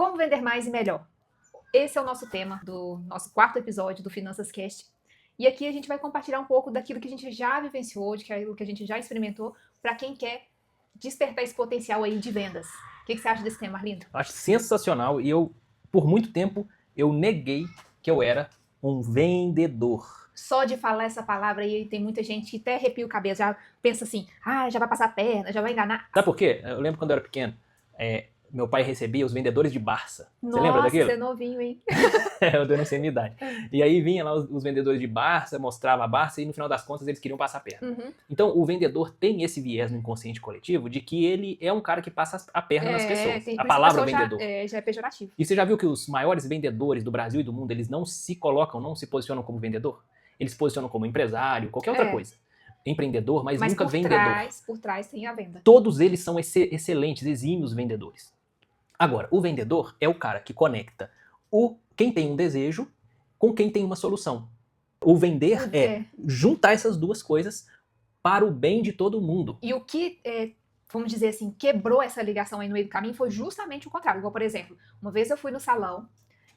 Como vender mais e melhor? Esse é o nosso tema do nosso quarto episódio do Finanças Cast. E aqui a gente vai compartilhar um pouco daquilo que a gente já vivenciou, daquilo que a gente já experimentou, para quem quer despertar esse potencial aí de vendas. O que você acha desse tema, Arlindo? Acho sensacional e por muito tempo, eu neguei que eu era um vendedor. Só de falar essa palavra aí, tem muita gente que até arrepia o cabelo, já pensa assim, já vai passar a perna, já vai enganar. Sabe por quê? Eu lembro quando eu era pequeno, meu pai recebia os vendedores de Barça. Você lembra daquilo? Nossa, você é novinho, hein? Eu não sei a minha idade. E aí vinha lá os vendedores de Barça, mostrava a Barça e no final das contas eles queriam passar a perna. Uhum. Então o vendedor tem esse viés no inconsciente coletivo de que ele é um cara que passa a perna nas pessoas. A palavra vendedor. Já é pejorativo. E você já viu que os maiores vendedores do Brasil e do mundo, eles não se colocam, não se posicionam como vendedor? Eles se posicionam como empresário, qualquer outra coisa. Empreendedor, mas nunca vendedor. Por trás tem a venda. Todos eles são excelentes, exímios vendedores. Agora, o vendedor é o cara que conecta quem tem um desejo com quem tem uma solução. O vender é juntar essas duas coisas para o bem de todo mundo. E o que, vamos dizer assim, quebrou essa ligação aí no meio do caminho foi justamente o contrário. Igual, por exemplo, uma vez eu fui no salão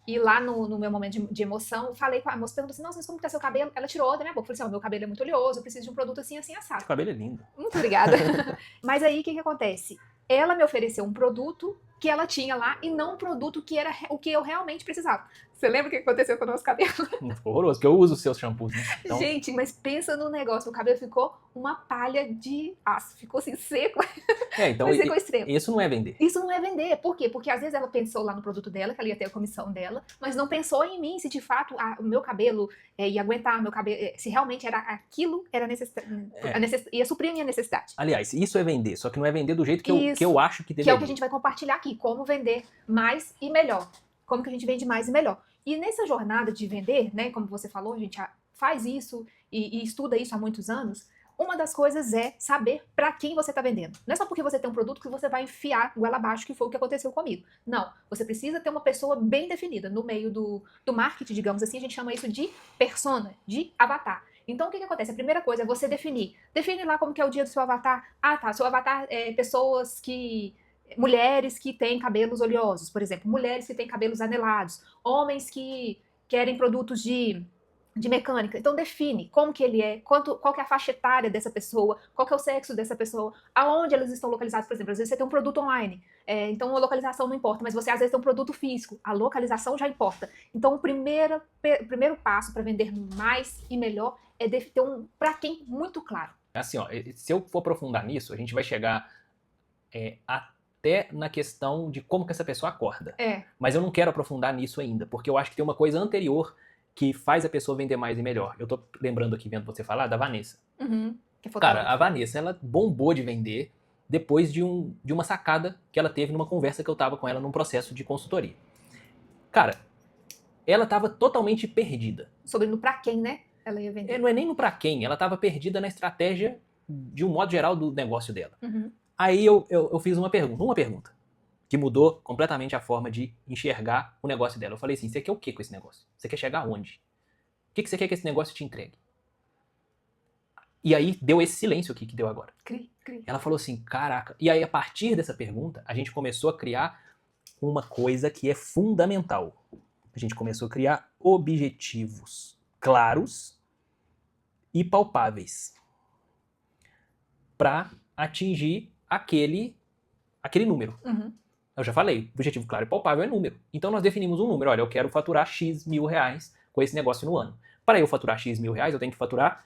e lá no meu momento de emoção, falei com a moça, perguntou assim, nossa, mas como que tá seu cabelo? Ela tirou da minha boca. Eu falei assim, meu cabelo é muito oleoso, eu preciso de um produto assim, assim, assado. Seu cabelo é lindo. Muito obrigada. Mas aí, o que acontece? Ela me ofereceu um produto que ela tinha lá e não um produto que era o que eu realmente precisava. Você lembra o que aconteceu com o nosso cabelo? Ficou horroroso, porque eu uso os seus shampoos, né? Então... Gente, mas pensa no negócio, o cabelo ficou uma palha de aço, ficou assim seco. Então secou extremo. Isso não é vender. Isso não é vender. Por quê? Porque às vezes ela pensou lá no produto dela, que ela ia ter a comissão dela, mas não pensou em mim, se de fato o meu cabelo ia aguentar, meu cabelo, se realmente era aquilo, era ia suprir a minha necessidade. Aliás, isso é vender, só que não é vender do jeito que eu acho que deveria. Que é o que a gente vai compartilhar aqui, como vender mais e melhor. Como que a gente vende mais e melhor. E nessa jornada de vender, né, como você falou, a gente faz isso e estuda isso há muitos anos, uma das coisas é saber para quem você está vendendo. Não é só porque você tem um produto que você vai enfiar goela abaixo, que foi o que aconteceu comigo. Não, você precisa ter uma pessoa bem definida. No meio do marketing, digamos assim, a gente chama isso de persona, de avatar. Então, o que acontece? A primeira coisa é você definir. Define lá como que é o dia do seu avatar. Seu avatar é pessoas que... Mulheres que têm cabelos oleosos, por exemplo. Mulheres que têm cabelos anelados. Homens que querem produtos de mecânica. Então define como que ele é, qual que é a faixa etária dessa pessoa, qual que é o sexo dessa pessoa, aonde elas estão localizadas, por exemplo. Às vezes você tem um produto online, então a localização não importa, mas você às vezes tem um produto físico, a localização já importa. Então o primeiro passo para vender mais e melhor é ter um para quem muito claro. Assim, se eu for aprofundar nisso, a gente vai chegar até na questão de como que essa pessoa acorda. Mas eu não quero aprofundar nisso ainda, porque eu acho que tem uma coisa anterior que faz a pessoa vender mais e melhor. Eu tô lembrando aqui, vendo você falar, da Vanessa. Cara, a Vanessa, ela bombou de vender depois de uma sacada que ela teve numa conversa que eu tava com ela num processo de consultoria. Cara, ela tava totalmente perdida. Sobre no pra quem, né? Ela ia vender. Não é nem no pra quem, ela tava perdida na estratégia de um modo geral do negócio dela. Aí eu fiz uma pergunta. Que mudou completamente a forma de enxergar o negócio dela. Eu falei assim, você quer o que com esse negócio? Você quer chegar aonde? O que você quer que esse negócio te entregue? E aí deu esse silêncio aqui que deu agora. Ela falou assim, caraca. E aí a partir dessa pergunta, a gente começou a criar uma coisa que é fundamental. A gente começou a criar objetivos claros e palpáveis para atingir aquele número. Eu já falei, objetivo claro e palpável é número. Então nós definimos um número. Olha, eu quero faturar X mil reais com esse negócio no ano. Para eu faturar X mil reais, eu tenho que faturar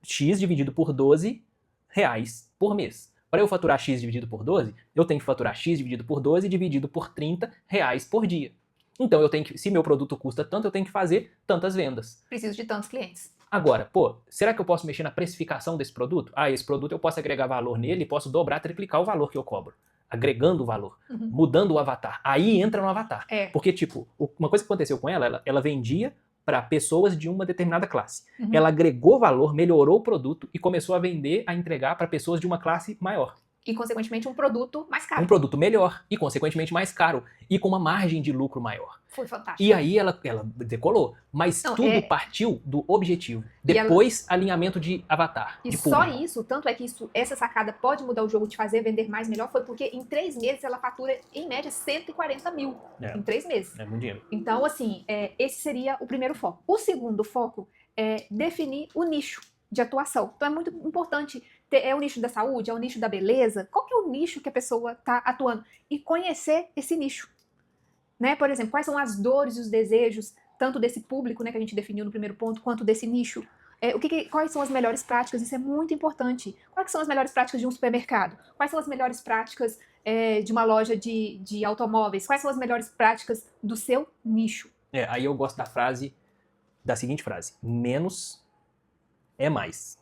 X dividido por 12 reais por mês. Para eu faturar X dividido por 12, eu tenho que faturar X dividido por 12 dividido por 30 reais por dia. Então eu tenho que, se meu produto custa tanto, eu tenho que fazer tantas vendas. Preciso de tantos clientes. Agora, será que eu posso mexer na precificação desse produto? Esse produto eu posso agregar valor nele e posso dobrar, triplicar o valor que eu cobro. Agregando o valor, mudando o avatar. Aí entra no avatar. Porque, uma coisa que aconteceu com ela vendia para pessoas de uma determinada classe. Ela agregou valor, melhorou o produto e começou a vender, a entregar para pessoas de uma classe maior. E, consequentemente, um produto mais caro. Um produto melhor e, consequentemente, mais caro. E com uma margem de lucro maior. Foi fantástico. E aí ela decolou. Mas não, tudo partiu do objetivo. Depois, alinhamento de avatar, e de público. só isso, tanto é que essa sacada pode mudar o jogo, te fazer vender mais melhor, foi porque em 3 meses ela fatura, em média, 140 mil. Em 3 meses. É muito dinheiro. Então, assim, esse seria o primeiro foco. O segundo foco é definir o nicho de atuação. Então, é muito importante. É o nicho da saúde? É o nicho da beleza? Qual que é o nicho que a pessoa está atuando? E conhecer esse nicho. Né? Por exemplo, quais são as dores e os desejos, tanto desse público, né, que a gente definiu no primeiro ponto, quanto desse nicho. Quais são as melhores práticas? Isso é muito importante. Quais são as melhores práticas de um supermercado? Quais são as melhores práticas de uma loja de automóveis? Quais são as melhores práticas do seu nicho? Aí eu gosto da seguinte frase: menos é mais.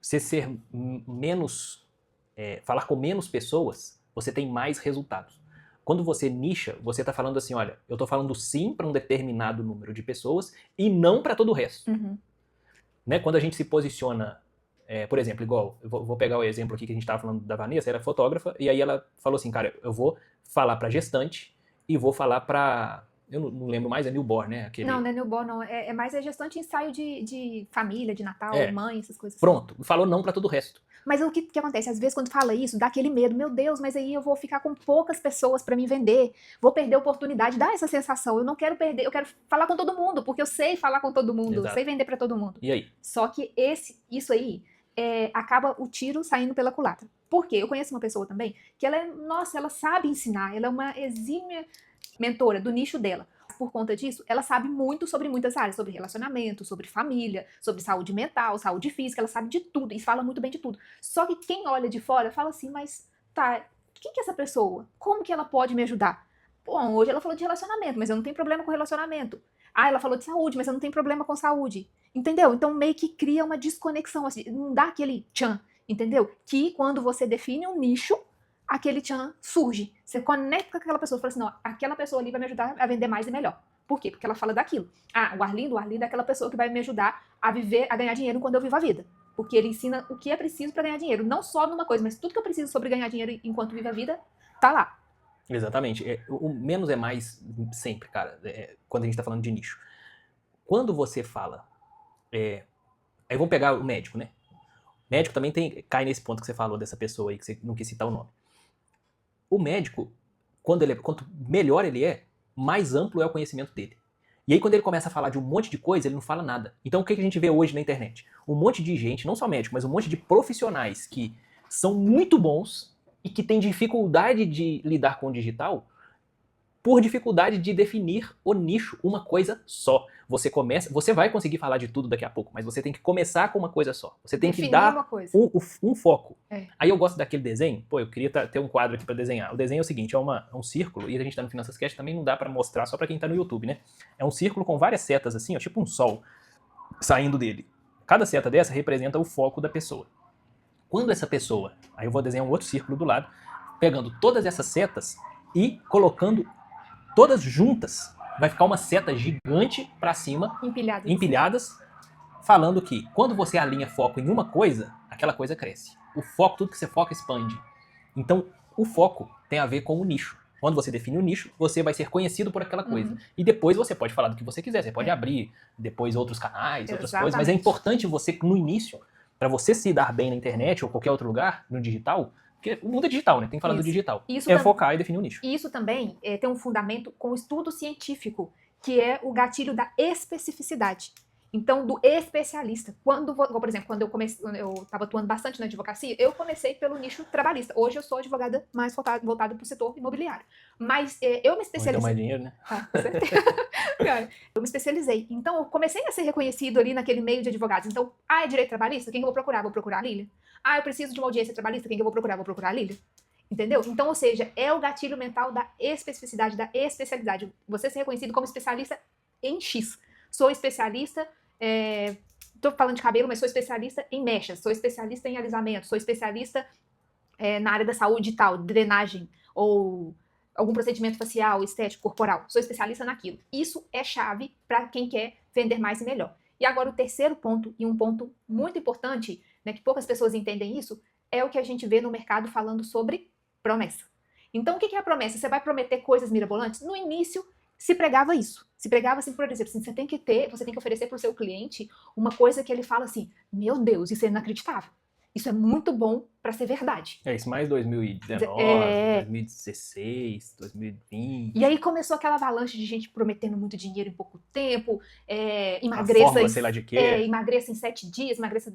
Você ser menos, falar com menos pessoas, você tem mais resultados. Quando você nicha, você está falando assim, olha, eu estou falando sim para um determinado número de pessoas e não para todo o resto. Uhum. Né? Quando a gente se posiciona, por exemplo, igual, eu vou pegar o exemplo aqui que a gente estava falando da Vanessa, era fotógrafa, e aí ela falou assim, cara, eu vou falar para gestante e vou falar para... Eu não lembro mais, é newborn, né? Não, não é newborn, não. É mais gestante ensaio de família, de Natal, mãe, essas coisas. Pronto, falou não para todo o resto. Mas o que acontece? Às vezes, quando fala isso, dá aquele medo. Meu Deus, mas aí eu vou ficar com poucas pessoas para me vender. Vou perder a oportunidade. Dá essa sensação. Eu não quero perder. Eu quero falar com todo mundo, porque eu sei falar com todo mundo. Exato. Eu sei vender para todo mundo. E aí? Só que isso aí acaba o tiro saindo pela culatra. Por quê? Eu conheço uma pessoa também que ela sabe ensinar. Ela é uma exímia mentora do nicho dela. Por conta disso, ela sabe muito sobre muitas áreas, sobre relacionamento, sobre família, sobre saúde mental, saúde física, ela sabe de tudo e fala muito bem de tudo. Só que quem olha de fora fala assim, mas tá, quem que é essa pessoa? Como que ela pode me ajudar? Bom, hoje ela falou de relacionamento, mas eu não tenho problema com relacionamento. Ah, ela falou de saúde, mas eu não tenho problema com saúde. Entendeu? Então meio que cria uma desconexão, assim, não dá aquele tchan, entendeu? Que quando você define um nicho, aquele tchan surge. Você conecta com aquela pessoa e fala assim, não, aquela pessoa ali vai me ajudar a vender mais e melhor. Por quê? Porque ela fala daquilo. Ah, o Arlindo é aquela pessoa que vai me ajudar a ganhar dinheiro quando eu vivo a vida. Porque ele ensina o que é preciso para ganhar dinheiro. Não só numa coisa, mas tudo que eu preciso sobre ganhar dinheiro enquanto vivo a vida, tá lá. Exatamente. O menos é mais sempre, cara, quando a gente tá falando de nicho. Quando você fala... aí vamos pegar o médico, né? O médico também cai nesse ponto que você falou dessa pessoa aí, que você não quis citar o nome. O médico, quanto melhor ele é, mais amplo é o conhecimento dele. E aí quando ele começa a falar de um monte de coisa, ele não fala nada. Então o que a gente vê hoje na internet? Um monte de gente, não só médico, mas um monte de profissionais que são muito bons e que têm dificuldade de lidar com o digital por dificuldade de definir o nicho, uma coisa só. Você vai conseguir falar de tudo daqui a pouco, mas você tem que começar com uma coisa só. Você tem que dar um foco. Aí eu gosto daquele desenho, eu queria ter um quadro aqui para desenhar. O desenho é o seguinte, é um círculo, e a gente tá no Finanças Cash, também não dá para mostrar só para quem tá no YouTube, né? É um círculo com várias setas assim, tipo um sol saindo dele. Cada seta dessa representa o foco da pessoa. Quando essa pessoa, aí eu vou desenhar um outro círculo do lado, pegando todas essas setas e colocando todas juntas, vai ficar uma seta gigante para cima, empilhadas, falando que quando você alinha foco em uma coisa, aquela coisa cresce. O foco, tudo que você foca, expande. Então, o foco tem a ver com o nicho. Quando você define o nicho, você vai ser conhecido por aquela coisa. E depois você pode falar do que você quiser. Você pode abrir depois outros canais, outras coisas. Mas é importante você, no início, para você se dar bem na internet ou qualquer outro lugar, no digital... Porque o mundo é digital, né? Tem que falar do digital. Focar e definir o nicho. E isso também tem um fundamento com o estudo científico, que é o gatilho da especificidade. Então, do especialista. Por exemplo, quando eu estava atuando bastante na advocacia, eu comecei pelo nicho trabalhista. Hoje eu sou advogada mais voltada para o setor imobiliário. Mas eu me especializei... Então mais dinheiro, né? Com certeza. Eu me especializei. Então, eu comecei a ser reconhecido ali naquele meio de advogados. Então, é direito trabalhista? Quem que eu vou procurar? Vou procurar a Lília. Eu preciso de uma audiência trabalhista, quem que eu vou procurar? Vou procurar a Lília. Entendeu? Então, ou seja, é o gatilho mental da especificidade, da especialidade. Você ser reconhecido como especialista em X. Sou especialista, tô falando de cabelo, mas sou especialista em mechas, sou especialista em alisamento, sou especialista na área da saúde e tal, drenagem, ou algum procedimento facial, estético, corporal. Sou especialista naquilo. Isso é chave para quem quer vender mais e melhor. E agora o terceiro ponto, e um ponto muito importante, né, que poucas pessoas entendem isso, é o que a gente vê no mercado falando sobre promessa. Então, o que é a promessa? Você vai prometer coisas mirabolantes? No início, se pregava isso. Se pregava assim, por exemplo, assim, você tem que oferecer para o seu cliente uma coisa que ele fala assim, meu Deus, isso é inacreditável. Isso é muito bom para ser verdade. É isso, mais 2019, 2016, 2020. E aí começou aquela avalanche de gente prometendo muito dinheiro em pouco tempo, emagreça, sei lá de quê. Emagreça em 7 dias, emagreça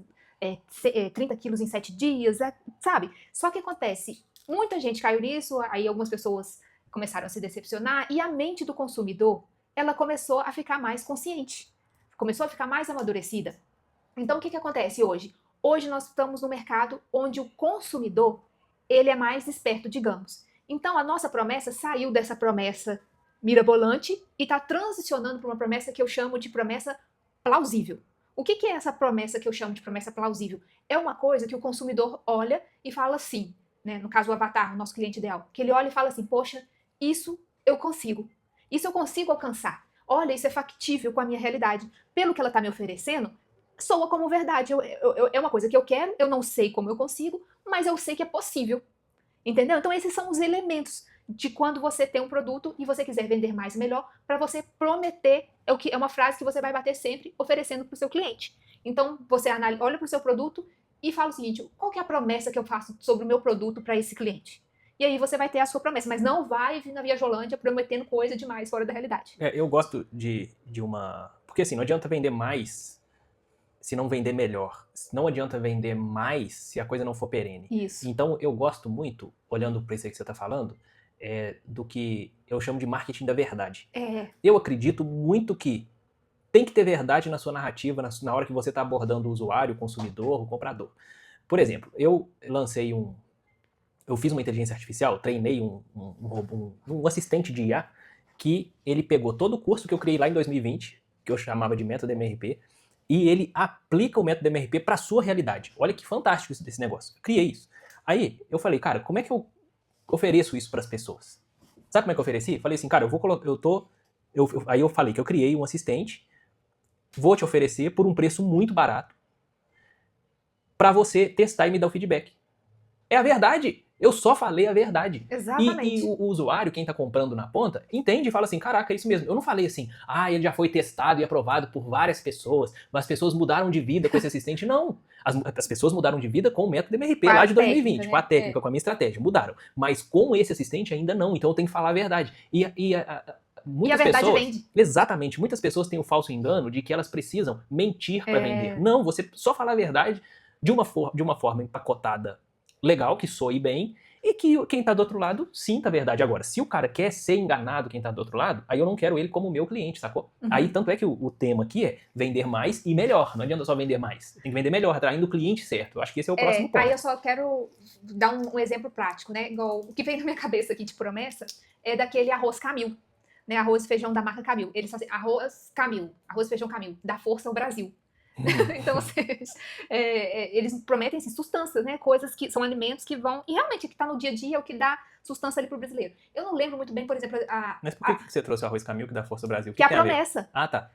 30 quilos em 7 dias, sabe? Só que acontece, muita gente caiu nisso, aí algumas pessoas começaram a se decepcionar, e a mente do consumidor, ela começou a ficar mais consciente, começou a ficar mais amadurecida. Então, o que acontece hoje? Hoje nós estamos no mercado onde o consumidor, ele é mais esperto, digamos. Então, a nossa promessa saiu dessa promessa mirabolante e está transicionando para uma promessa que eu chamo de promessa plausível. O que é essa promessa que eu chamo de promessa plausível? É uma coisa que o consumidor olha e fala assim, né? No caso, o avatar, o nosso cliente ideal, que ele olha e fala assim, poxa, isso eu consigo alcançar. Olha, isso é factível com a minha realidade. Pelo que ela está me oferecendo, soa como verdade. É uma coisa que eu quero, eu não sei como eu consigo, mas eu sei que é possível. Entendeu? Então esses são os elementos de quando você tem um produto e você quiser vender mais e melhor, para você prometer, é uma frase que você vai bater sempre oferecendo para o seu cliente. Então você olha para o seu produto e fala o seguinte, qual que é a promessa que eu faço sobre o meu produto para esse cliente? E aí você vai ter a sua promessa, mas não vai vir na Viajolândia prometendo coisa demais fora da realidade. Eu gosto de uma... Porque assim, não adianta vender mais se não vender melhor. Não adianta vender mais se a coisa não for perene. Isso. Então, eu gosto muito, olhando para isso aí que você está falando, do que eu chamo de marketing da verdade. Eu acredito muito que tem que ter verdade na sua narrativa, na hora que você está abordando o usuário, o consumidor, o comprador. Por exemplo, eu fiz uma inteligência artificial, treinei um assistente de IA, que ele pegou todo o curso que eu criei lá em 2020, que eu chamava de método MRP, e ele aplica o método MRP para a sua realidade. Olha que fantástico isso desse negócio. Eu criei isso. Aí eu falei, cara, como é que eu ofereço isso para as pessoas? Sabe como é que eu ofereci? Falei assim, cara, aí eu falei que eu criei um assistente, vou te oferecer por um preço muito barato para você testar e me dar o feedback. É a verdade. Eu só falei a verdade. Exatamente. E o usuário, quem está comprando na ponta, entende e fala assim, caraca, é isso mesmo. Eu não falei assim, ele já foi testado e aprovado por várias pessoas, mas as pessoas mudaram de vida com esse assistente. Não. As pessoas mudaram de vida com o método MRP lá de 2020, técnica, né? Com a técnica, com a minha estratégia. Mudaram. Mas com esse assistente ainda não. Então eu tenho que falar a verdade. Muitas pessoas, vende. Exatamente. Muitas pessoas têm o falso engano de que elas precisam mentir para vender. Não, você só fala a verdade de uma forma empacotada legal, que soe bem, e que quem tá do outro lado sinta a verdade. Agora, se o cara quer ser enganado, quem tá do outro lado, aí eu não quero ele como meu cliente, sacou? Uhum. Aí, tanto é que o tema aqui é vender mais e melhor. Não adianta só vender mais. Tem que vender melhor, atraindo o cliente certo. Eu acho que esse é o próximo ponto. Aí eu só quero dar um exemplo prático, né? Igual, o que vem na minha cabeça aqui de promessa é daquele arroz Camil, né? Arroz e feijão da marca Camil. Eles fazem arroz e feijão Camil, dá força ao Brasil. Então, eles prometem assim, substâncias, né? Coisas que são alimentos que vão... E realmente, o que está no dia a dia é o que dá sustância ali pro brasileiro. Eu não lembro muito bem, por exemplo... Mas por que você trouxe o arroz Camil que dá força ao Brasil? Que é a promessa. Tá.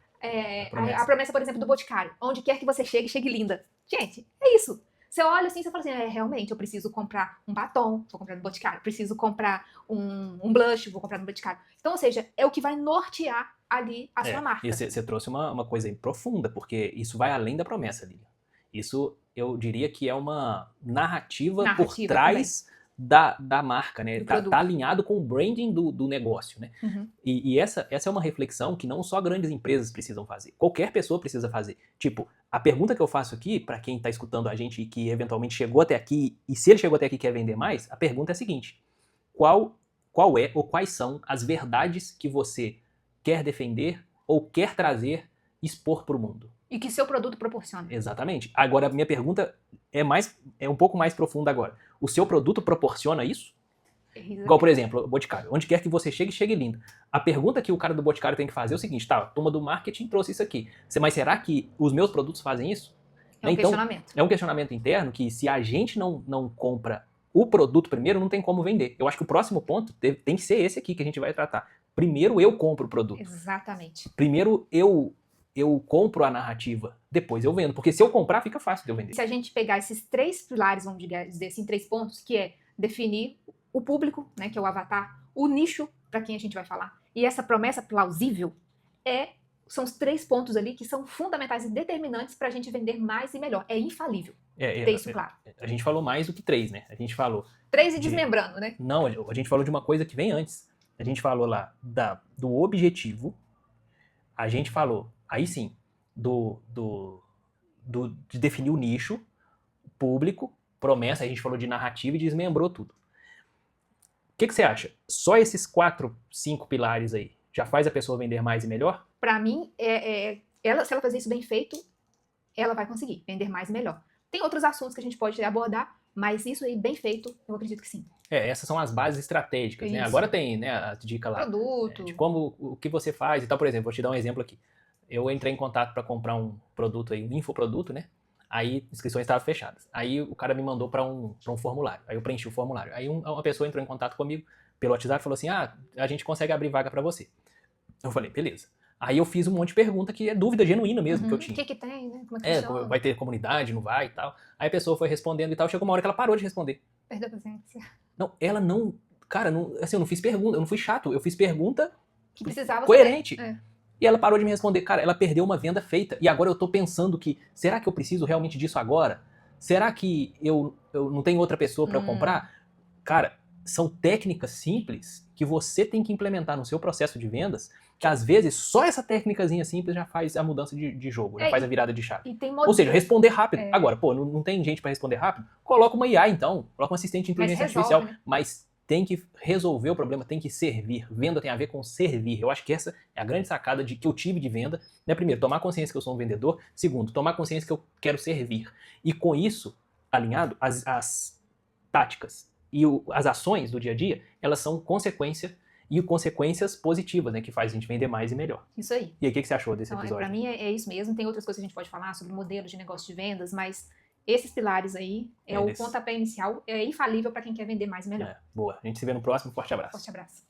A promessa, por exemplo, do Boticário. Onde quer que você chegue, chegue linda. Gente, é isso. Você olha assim e fala assim, realmente, eu preciso comprar um batom, vou comprar no Boticário. Preciso comprar um blush, vou comprar no Boticário. Então, ou seja, é o que vai nortear ali a sua marca. E você trouxe uma coisa aí profunda, porque isso vai além da promessa, Lívia. Isso, eu diria que é uma narrativa por trás da marca, né? Tá alinhado com o branding do negócio, né? Uhum. E essa é uma reflexão que não só grandes empresas precisam fazer. Qualquer pessoa precisa fazer. Tipo, a pergunta que eu faço aqui, para quem tá escutando a gente e que eventualmente chegou até aqui, e se ele chegou até aqui e quer vender mais, a pergunta é a seguinte: qual é ou quais são as verdades que você quer defender ou quer trazer, expor para o mundo? E que seu produto proporciona. Exatamente. Agora, a minha pergunta é um pouco mais profunda agora. O seu produto proporciona isso? Igual, por exemplo, o Boticário. Onde quer que você chegue, chegue lindo. A pergunta que o cara do Boticário tem que fazer é o seguinte, a turma do marketing trouxe isso aqui. Mas será que os meus produtos fazem isso? É um questionamento. É um questionamento interno que se a gente não compra o produto primeiro, não tem como vender. Eu acho que o próximo ponto tem que ser esse aqui que a gente vai tratar. Primeiro eu compro o produto. Exatamente. Primeiro eu eu compro a narrativa, depois eu vendo. Porque se eu comprar, fica fácil de eu vender. Se a gente pegar esses 3 pilares, vamos dizer assim, 3 pontos, que é definir o público, né, que é o avatar, o nicho para quem a gente vai falar, e essa promessa plausível, são os 3 pontos ali que são fundamentais e determinantes para a gente vender mais e melhor. É infalível ter isso claro. A gente falou mais do que 3, né? A gente falou... 3 e desmembrando, né? Não, a gente falou de uma coisa que vem antes. A gente falou lá do objetivo. A gente falou, aí sim, de definir o nicho, público, promessa. A gente falou de narrativa e desmembrou tudo. O que você acha? Só esses 4, 5 pilares aí já faz a pessoa vender mais e melhor? Para mim, se ela fazer isso bem feito, ela vai conseguir vender mais e melhor. Tem outros assuntos que a gente pode abordar, mas isso aí bem feito, eu acredito que sim. Essas são as bases estratégicas, né? Agora tem, né, a dica lá. Produto. De como, o que você faz e tal. Por exemplo, vou te dar um exemplo aqui. Eu entrei em contato para comprar um produto aí, um infoproduto, né? Aí, inscrições estavam fechadas. Aí o cara me mandou para um formulário. Aí eu preenchi o formulário. Aí uma pessoa entrou em contato comigo pelo WhatsApp e falou assim, a gente consegue abrir vaga para você. Eu falei, beleza. Aí eu fiz um monte de pergunta que é dúvida genuína mesmo que eu tinha. O que tem, né? Como é que funciona? Vai ter comunidade, não vai e tal. Aí a pessoa foi respondendo e tal. Chegou uma hora que ela parou de responder. Perdeu a paciência. Não, ela não... Cara, assim, eu não fiz pergunta, eu não fui chato. Eu fiz pergunta que precisava coerente. E ela parou de me responder. Cara, ela perdeu uma venda feita. E agora eu tô pensando que, será que eu preciso realmente disso agora? Será que eu não tenho outra pessoa para comprar? Cara, são técnicas simples que você tem que implementar no seu processo de vendas, que às vezes só essa técnicazinha simples já faz a mudança de jogo, já faz a virada de chave. Ou seja, responder rápido. Agora, não tem gente para responder rápido? Coloca uma IA então, coloca um assistente de inteligência artificial, né? Mas tem que resolver o problema, tem que servir. Venda tem a ver com servir. Eu acho que essa é a grande sacada que eu tive de venda. Né? Primeiro, tomar consciência que eu sou um vendedor. Segundo, tomar consciência que eu quero servir. E com isso, alinhado, as táticas e as ações do dia a dia, elas são consequência e consequências positivas, né? Que faz a gente vender mais e melhor. Isso aí. E aí, o que você achou desse episódio? Pra mim é isso mesmo. Tem outras coisas que a gente pode falar sobre modelos de negócio de vendas, mas esses pilares aí o pontapé inicial, é infalível para quem quer vender mais e melhor. Boa. A gente se vê no próximo. Forte abraço. Forte abraço.